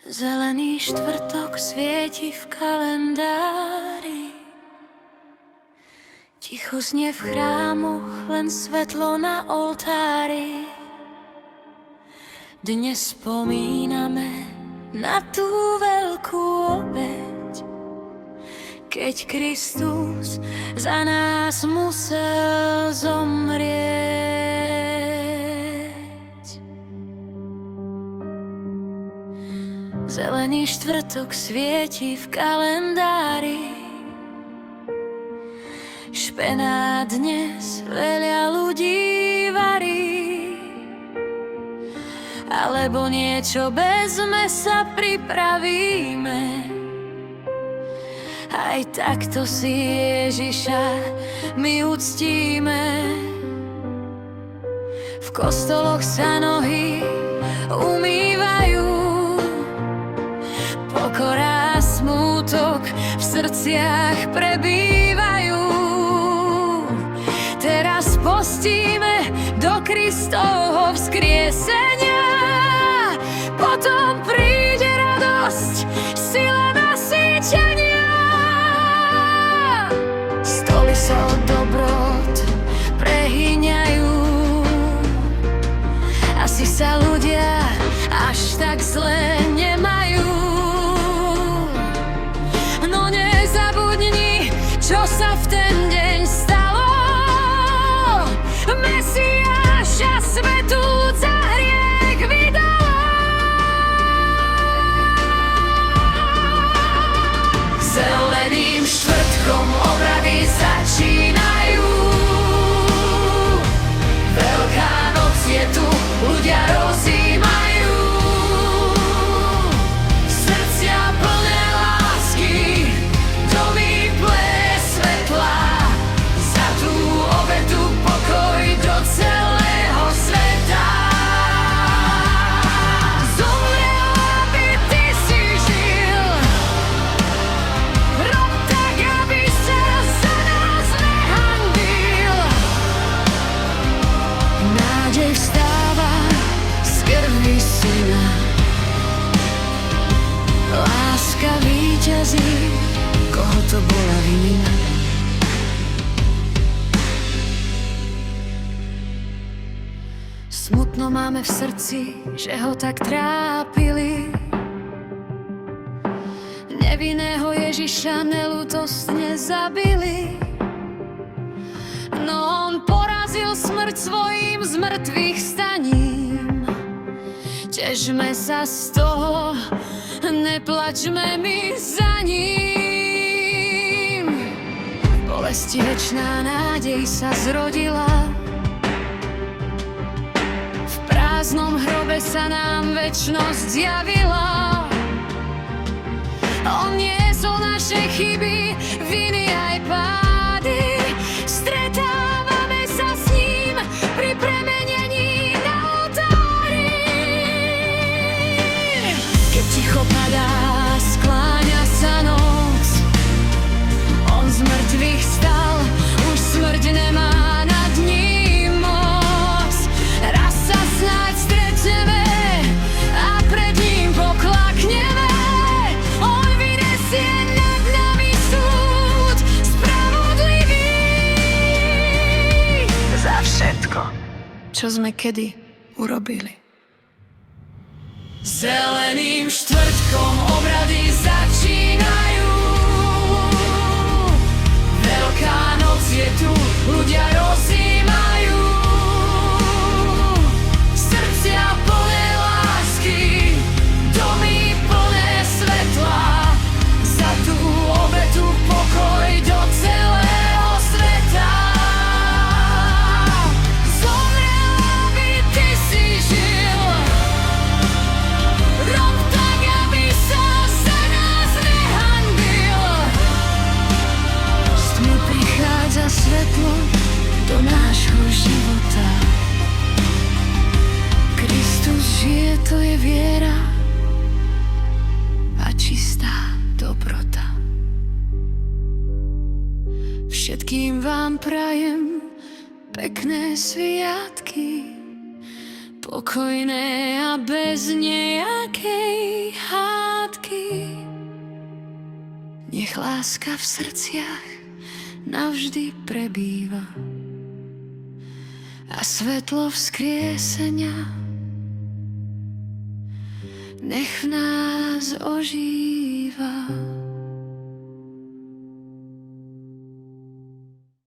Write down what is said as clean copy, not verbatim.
Zelený štvrtok svieti v kalendári. Ticho znie v chrámoch, len svetlo na oltári. Dnes spomíname na tú veľkú obeť, keď Kristus za nás musel zomrieť. Zelený štvrtok svieti v kalendári. Špenát dnes veľa ľudí varí, alebo niečo bez mesa pripravíme. Aj takto si Ježiša my uctíme. V kostoloch sa nohy umývajú, pokora a smútok v srdciach prebývajú. Teraz postíme do Kristovho vzkriesenia, potom príde radosť, sila nasýťania. Stoly sa od dobrot prehýňajú, asi sa ľudia až tak zle nemajú. No nezabudni, čo sa v ten deň stalo. Mesiáša svetu za hriech vydala. Zeleným štvrtkom obrady začínajú. Veľká noc je tu, ľudia rozjímajú. Srdcia plné lásky, domy plné svetla. Za tú obetu pokoj do celého sveta. Zomrel, aby ty si žil. Rob tak, aby sa za nás nehanbil. Nádej vstáva z krvi syna. Láska víťazí, koho to bola vina. Smutno máme v srdci, že ho tak trápili. Nevinného Ježiša neľútostne zabili. No on porazil smrť svojím zmrtvých staním. Težme sa z toho, neplačme my za ním. V bolesti večná nádej sa zrodila. V prázdnom hrobe sa nám večnosť zjavila. On niesol naše chyby, viny aj pády. Stretávame sa s ním pri premenení na oltári. Keď ticho padá, skláňa sa noc. On z mŕtvych stal, už smrť nemá nad ním moc. Raz sa snáď stretneme a pred ním poklakneme. On vynesie nad nami súd spravodlivý. Za všetko, čo sme kedy urobili. Zeleným štvrtkom obrady začínajú. Veľká noc je tu, ľudia rozjímajú. Srdcia plné lásky, domy plné svetla. Za tú obetu pokoj do celého sveta. Zomrel, aby ty si žil. Rob tak, aby sa za nás nehanbil. Z tmy prichádza svetlo do nášho života. Kristus žije, to je viera a čistá dobrota. Všetkým vám prajem pekné sviatky, pokojné a bez nejakej hádky. nech láska v srdciach navždy prebýva a svetlo vzkriesenia nech v nás ožíva.